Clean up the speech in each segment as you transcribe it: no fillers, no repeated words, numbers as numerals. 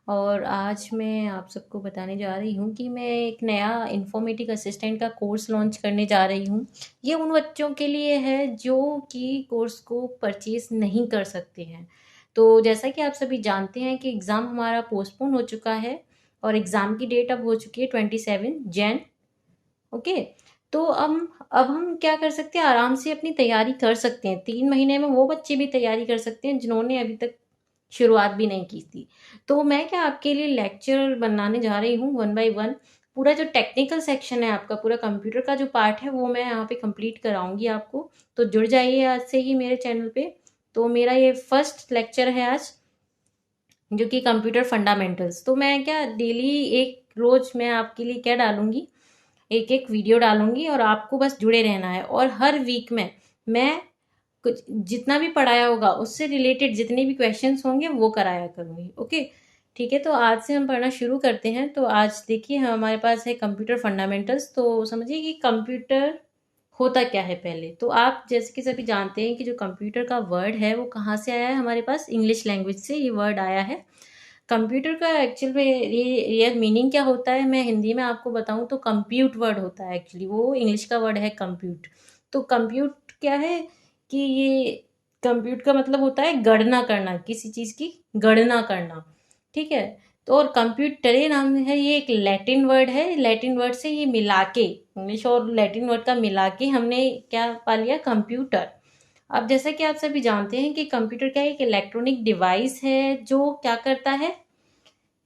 और आज मैं आप सबको बताने जा रही हूँ कि मैं एक नया इन्फॉर्मेटिक असिस्टेंट का कोर्स लॉन्च करने जा रही हूँ। ये उन बच्चों के लिए है जो कि कोर्स को परचेज़ नहीं कर सकते हैं। तो जैसा कि आप सभी जानते हैं कि एग्ज़ाम हमारा पोस्टपोन हो चुका है और एग्ज़ाम की डेट अब हो चुकी है 27 जैन। ओके। तो अब हम क्या कर सकते हैं, आराम से अपनी तैयारी कर सकते हैं। 3 महीने में वो बच्चे भी तैयारी कर सकते हैं जिन्होंने अभी तक शुरुआत भी नहीं की थी। तो मैं क्या आपके लिए लेक्चर बनाने जा रही हूँ वन बाय वन। पूरा जो टेक्निकल सेक्शन है आपका, पूरा कंप्यूटर का जो पार्ट है वो मैं यहाँ पे कंप्लीट कराऊंगी आपको। तो जुड़ जाइए आज से ही मेरे चैनल पे। तो मेरा ये फर्स्ट लेक्चर है आज, जो कि कंप्यूटर फंडामेंटल्स। तो मैं क्या डेली एक रोज मैं आपके लिए क्या डालूंगी, एक एक वीडियो डालूंगी और आपको बस जुड़े रहना है। और हर वीक में मैं कुछ जितना भी पढ़ाया होगा उससे रिलेटेड जितने भी क्वेश्चंस होंगे वो कराया करूंगी। ओके, ठीक है। तो आज से हम पढ़ना शुरू करते हैं। तो आज देखिए हमारे पास है कंप्यूटर फंडामेंटल्स। तो समझिए कि कंप्यूटर होता क्या है पहले। तो आप जैसे कि सभी जानते हैं कि जो कंप्यूटर का वर्ड है वो कहाँ से आया है, हमारे पास इंग्लिश लैंग्वेज से ये वर्ड आया है। कंप्यूटर का एक्चुअल में ये रियल मीनिंग क्या होता है, मैं हिंदी में आपको बताऊं तो कंप्यूट वर्ड होता है। एक्चुअली वो इंग्लिश का वर्ड है कंप्यूट। तो कंप्यूट क्या है कि ये कंप्यूट का मतलब होता है गणना करना, किसी चीज की गणना करना। ठीक है। तो और कंप्यूटरे नाम है, ये एक लैटिन वर्ड है। लैटिन वर्ड से ये मिला के, इंग्लिश और लैटिन वर्ड का मिला के हमने क्या पा लिया, कंप्यूटर। अब जैसा कि आप सभी जानते हैं कि कंप्यूटर क्या है, एक इलेक्ट्रॉनिक डिवाइस है जो क्या करता है,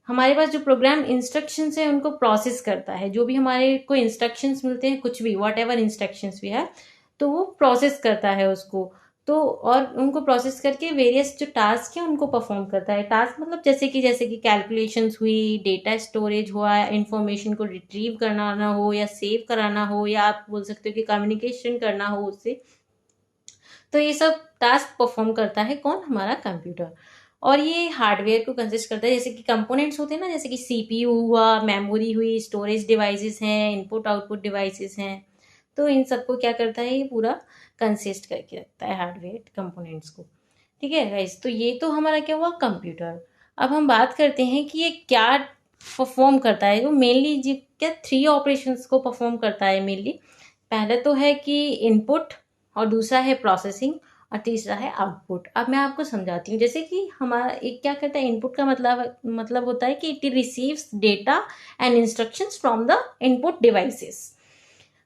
हमारे पास जो प्रोग्राम इंस्ट्रक्शंस है उनको प्रोसेस करता है। जो भी हमारे को इंस्ट्रक्शंस मिलते हैं, कुछ भी वॉट एवर इंस्ट्रक्शंस भी है, तो वो प्रोसेस करता है उसको। तो और उनको प्रोसेस करके वेरियस जो टास्क है उनको परफॉर्म करता है। टास्क मतलब जैसे कि कैलकुलेशंस हुई, डेटा स्टोरेज हुआ, इंफॉर्मेशन को रिट्रीव करना हो या सेव कराना हो, या आप बोल सकते हो कि कम्युनिकेशन करना हो उससे। तो ये सब टास्क परफॉर्म करता है कौन, हमारा कंप्यूटर। और ये हार्डवेयर को कंसिस्ट करता है, जैसे कि कंपोनेंट्स होते हैं ना, जैसे कि सीपीयू हुआ, मेमोरी हुई, स्टोरेज डिवाइसेस हैं, इनपुट आउटपुट डिवाइसेस हैं। तो इन सबको क्या करता है, ये पूरा कंसिस्ट करके रखता है हार्डवेयर कंपोनेंट्स को। ठीक है गाइस, तो ये तो हमारा क्या हुआ, कंप्यूटर। अब हम बात करते हैं कि ये क्या परफॉर्म करता है। वो मेनली जी क्या 3 ऑपरेशंस को परफॉर्म करता है मेनली। पहले तो है कि इनपुट, और दूसरा है प्रोसेसिंग, और तीसरा है आउटपुट। अब मैं आपको समझाती हूँ। जैसे कि हमारा एक क्या करता है, इनपुट का मतलब होता है कि it receives data and instructions from the input devices.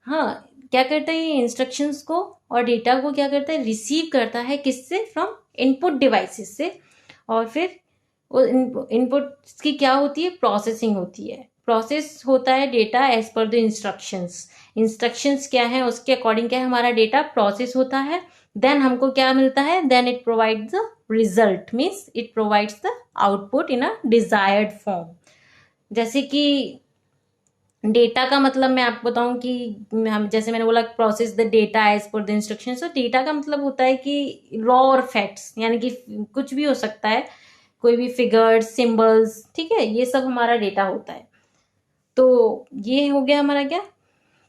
हाँ, क्या करता है ये, इंस्ट्रक्शंस को और डेटा को क्या करता है, रिसीव करता है किससे, फ्रॉम इनपुट डिवाइसेस से। और फिर इनपुट की क्या होती है, प्रोसेसिंग होती है। प्रोसेस होता है data as per the instructions. Instructions क्या है उसके अकॉर्डिंग क्या है, हमारा डेटा प्रोसेस होता है। देन हमको क्या मिलता है, then it provides the result, means it provides the output in a desired form. जैसे कि डेटा का मतलब मैं आपको बताऊं कि हम जैसे मैंने बोला process the data as per the instruction. तो डेटा का मतलब होता है कि रॉ और फैक्ट्स, यानी कि कुछ भी हो सकता है, कोई भी फिगर्स, सिंबल्स, ठीक है, ये सब हमारा डेटा होता है। तो ये हो गया हमारा क्या,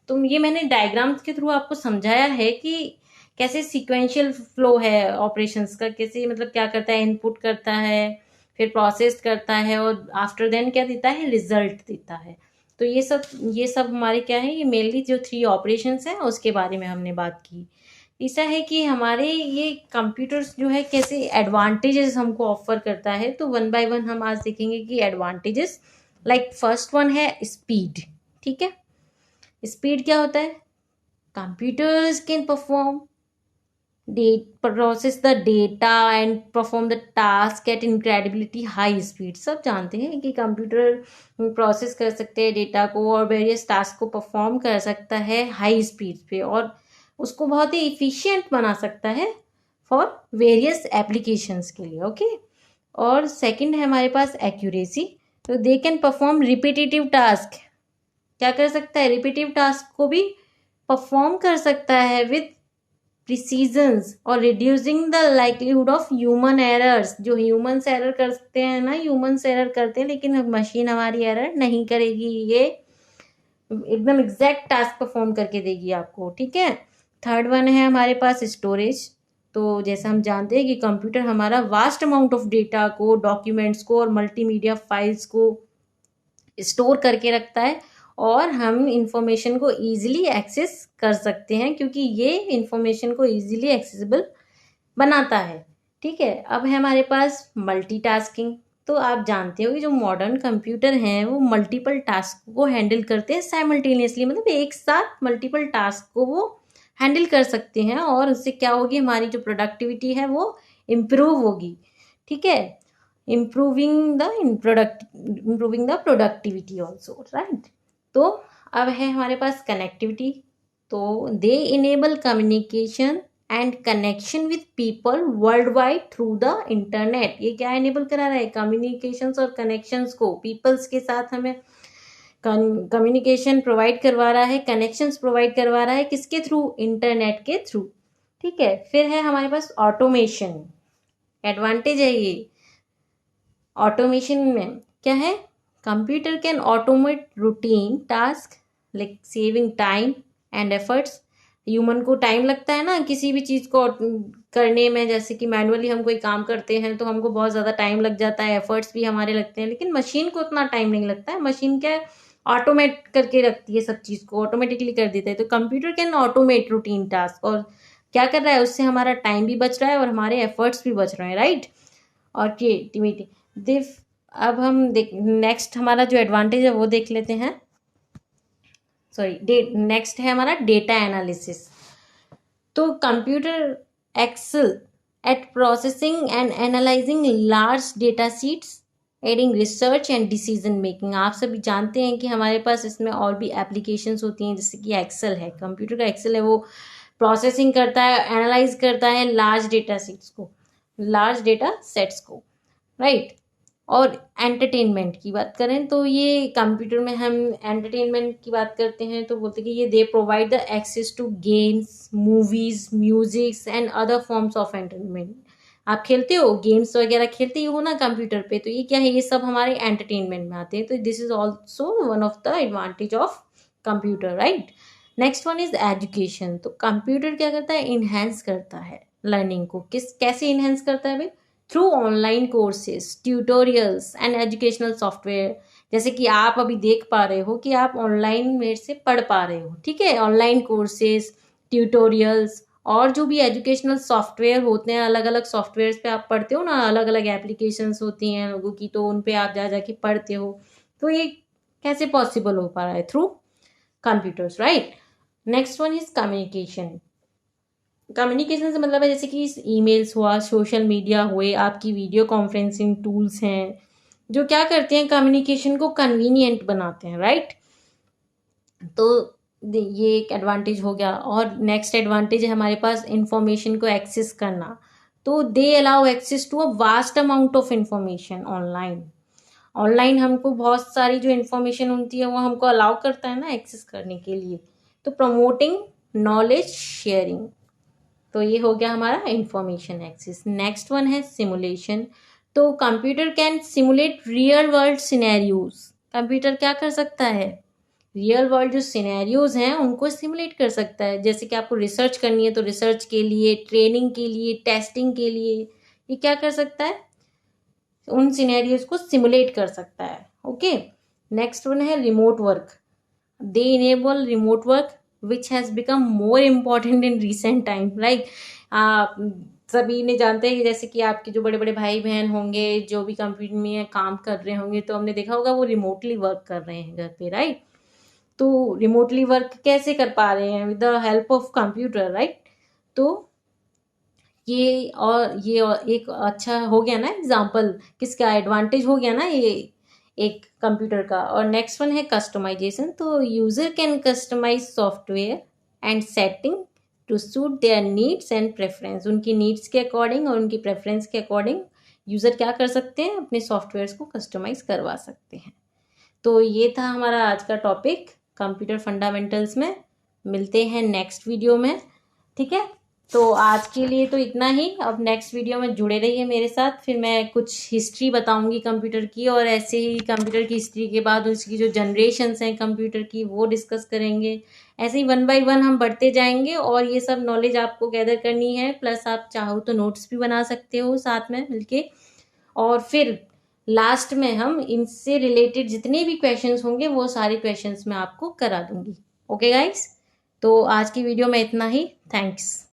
तो ये मैंने डायग्राम्स के थ्रू आपको समझाया है कि कैसे सीक्वेंशियल फ्लो है ऑपरेशंस का, कैसे मतलब क्या करता है, इनपुट करता है, फिर प्रोसेस करता है, और आफ्टर देन क्या देता है, रिजल्ट देता है। तो ये सब हमारे क्या है, ये मेनली जो 3 ऑपरेशंस हैं उसके बारे में हमने बात की। तीसरा है कि हमारे ये कंप्यूटर्स जो है कैसे एडवांटेजेस हमको ऑफर करता है। तो वन बाय वन हम आज देखेंगे कि एडवांटेजेस। लाइक फर्स्ट वन है स्पीड। ठीक है, स्पीड क्या होता है, computers can process the data and perform the task at incredibly high speed। सब जानते हैं कि कंप्यूटर प्रोसेस कर सकते हैं डेटा को और वेरियस टास्क को परफॉर्म कर सकता है हाई स्पीड पे, और उसको बहुत ही इफिशिएंट बना सकता है फॉर वेरियस एप्लीकेशंस के लिए। ओके। और सेकंड है हमारे पास एक्यूरेसी। तो they can perform repetitive task. क्या कर सकता है, रिपीटेटिव टास्क को भी परफॉर्म कर सकता है विद प्रिसीजन्स, और reducing the likelihood of human errors. जो ह्यूमंस एरर करते हैं ना, ह्यूमंस एरर करते हैं लेकिन मशीन हमारी एरर नहीं करेगी, ये एकदम एग्जैक्ट टास्क परफॉर्म करके देगी आपको। ठीक है। थर्ड वन है हमारे पास स्टोरेज। तो जैसा हम जानते हैं कि कंप्यूटर हमारा वास्ट अमाउंट ऑफ डेटा को, डॉक्यूमेंट्स को और मल्टीमीडिया फाइल्स को स्टोर करके रखता है और हम इंफॉर्मेशन को ईजिली एक्सेस कर सकते हैं, क्योंकि ये इंफॉर्मेशन को ईजिली एक्सेसिबल बनाता है। ठीक है, अब है हमारे पास मल्टीटास्किंग। तो आप जानते हो कि जो मॉडर्न कंप्यूटर हैं वो मल्टीपल टास्क को हैंडल करते हैं साइमल्टेनियसली, मतलब एक साथ मल्टीपल टास्क को वो हैंडल कर सकते हैं, और उससे क्या होगी, हमारी जो प्रोडक्टिविटी है वो इम्प्रूव होगी। ठीक है, improving the productivity also, right. तो अब है हमारे पास कनेक्टिविटी। तो they enable communication and connection with people worldwide through the internet. ये क्या इनेबल करा रहा है, कम्युनिकेशंस और कनेक्शंस को, पीपल्स के साथ हमें कम्युनिकेशन प्रोवाइड करवा रहा है, कनेक्शंस प्रोवाइड करवा रहा है, किसके थ्रू, इंटरनेट के थ्रू। ठीक है, फिर है हमारे पास ऑटोमेशन, एडवांटेज है ये। ऑटोमेशन में क्या है, computer can automate routine task like saving time and efforts. Human को टाइम लगता है ना किसी भी चीज़ को करने में, जैसे कि मैनुअली हम कोई काम करते हैं तो हमको बहुत ज़्यादा टाइम लग जाता है, एफर्ट्स भी हमारे लगते हैं, लेकिन मशीन को उतना टाइम नहीं लगता है। मशीन क्या है, ऑटोमेट करके रखती है, सब चीज़ को ऑटोमेटिकली कर देता है। तो computer can automate routine task, और क्या कर रहा है, उससे हमारा टाइम भी बच रहा है और हमारे एफर्ट्स भी बच रहे हैं, राइट। और क्रिएटिविटी दिफ। अब हम नेक्स्ट हमारा जो एडवांटेज है वो देख लेते हैं। नेक्स्ट है हमारा डेटा एनालिसिस। तो computer excel at processing and analysing large data sets, aiding research and decision making. आप सभी जानते हैं कि हमारे पास इसमें और भी एप्लीकेशंस होती हैं, जैसे कि एक्सेल है, कंप्यूटर का एक्सेल है, वो प्रोसेसिंग करता है, एनालाइज करता है लार्ज डेटा सेट्स को, राइट। और एंटरटेनमेंट की बात करें तो ये कंप्यूटर में हम एंटरटेनमेंट की बात करते हैं तो बोलते हैं कि ये they provide the access to games, movies, musics and other forms of entertainment. आप खेलते हो, गेम्स वगैरह खेलते ही हो ना कंप्यूटर पे, तो ये क्या है, ये सब हमारे एंटरटेनमेंट में आते हैं। तो this is also one of the advantage of computer, right. Next one is education. तो कंप्यूटर क्या करता है, इनहेंस करता है लर्निंग को। कैसे इनहेंस करता है भाई, through online courses, tutorials and educational software. जैसे कि आप अभी देख पा रहे हो कि आप ऑनलाइन मेरे से पढ़ पा रहे हो, ठीक है। ऑनलाइन कोर्सेज, ट्यूटोरियल्स और जो भी एजुकेशनल सॉफ्टवेयर होते हैं, अलग अलग सॉफ्टवेयर पे आप पढ़ते हो ना, अलग अलग एप्लीकेशंस होती हैं लोगों की, तो उन पे आप जा जाके पढ़ते हो। तो ये कैसे पॉसिबल हो पा रहा है, through computers, right. Next one is communication. Communication से मतलब है जैसे कि ईमेल्स हुआ, सोशल मीडिया हुए, आपकी वीडियो कॉन्फ्रेंसिंग टूल्स हैं जो क्या करते हैं, कम्युनिकेशन को कन्वीनियंट बनाते हैं, राइट। तो ये एक एडवांटेज हो गया। और नेक्स्ट एडवांटेज है हमारे पास इंफॉर्मेशन को एक्सेस करना। तो they allow access to a vast amount of information online. Online हमको बहुत सारी जो इन्फॉर्मेशन होती है वो हमको अलाउ करता है ना एक्सेस करने के लिए। तो प्रमोटिंग नॉलेज शेयरिंग। तो ये हो गया हमारा इंफॉर्मेशन एक्सेस। नेक्स्ट वन है सिमुलेशन। तो computer can simulate real world scenarios. Computer क्या कर सकता है, रियल वर्ल्ड जो सिनेरियोज हैं उनको सिमुलेट कर सकता है। जैसे कि आपको रिसर्च करनी है तो रिसर्च के लिए, ट्रेनिंग के लिए, टेस्टिंग के लिए ये क्या कर सकता है, उन सिनेरियोज को सिमुलेट कर सकता है। ओके, नेक्स्ट वन है remote work. They enable remote work which has become more important in recent time, like सभी ने जानते हैं कि जैसे कि आपके जो बड़े बड़े भाई बहन होंगे जो भी कंप्यूटर में काम कर रहे होंगे, तो हमने देखा होगा वो रिमोटली वर्क कर रहे हैं घर पे, राइट। तो रिमोटली वर्क कैसे कर पा रहे हैं, with the help of computer, right. तो ये एक अच्छा हो गया ना एग्जाम्पल, किसका एडवांटेज हो गया ना ये एक कंप्यूटर का। और नेक्स्ट वन है कस्टमाइजेशन। तो user can customise software and setting to suit their needs and preference. उनकी नीड्स के अकॉर्डिंग और उनकी प्रेफरेंस के अकॉर्डिंग यूजर क्या कर सकते हैं, अपने सॉफ्टवेयर्स को कस्टमाइज करवा सकते हैं। तो ये था हमारा आज का टॉपिक कंप्यूटर फंडामेंटल्स में। मिलते हैं नेक्स्ट वीडियो में, ठीक है। तो आज के लिए तो इतना ही। अब नेक्स्ट वीडियो में जुड़े रहिए मेरे साथ, फिर मैं कुछ हिस्ट्री बताऊंगी कंप्यूटर की, और ऐसे ही कंप्यूटर की हिस्ट्री के बाद उसकी जो जनरेशन्स हैं कंप्यूटर की वो डिस्कस करेंगे। ऐसे ही 1 बाय 1 हम बढ़ते जाएंगे, और ये सब नॉलेज आपको गैदर करनी है, प्लस आप चाहो तो नोट्स भी बना सकते हो साथ में मिलके। और फिर लास्ट में हम इनसे रिलेटेड जितने भी क्वेश्चंस होंगे वो सारे क्वेश्चंस मैं आपको करा दूंगी। ओके गाइस, तो आज की वीडियो में इतना ही। थैंक्स।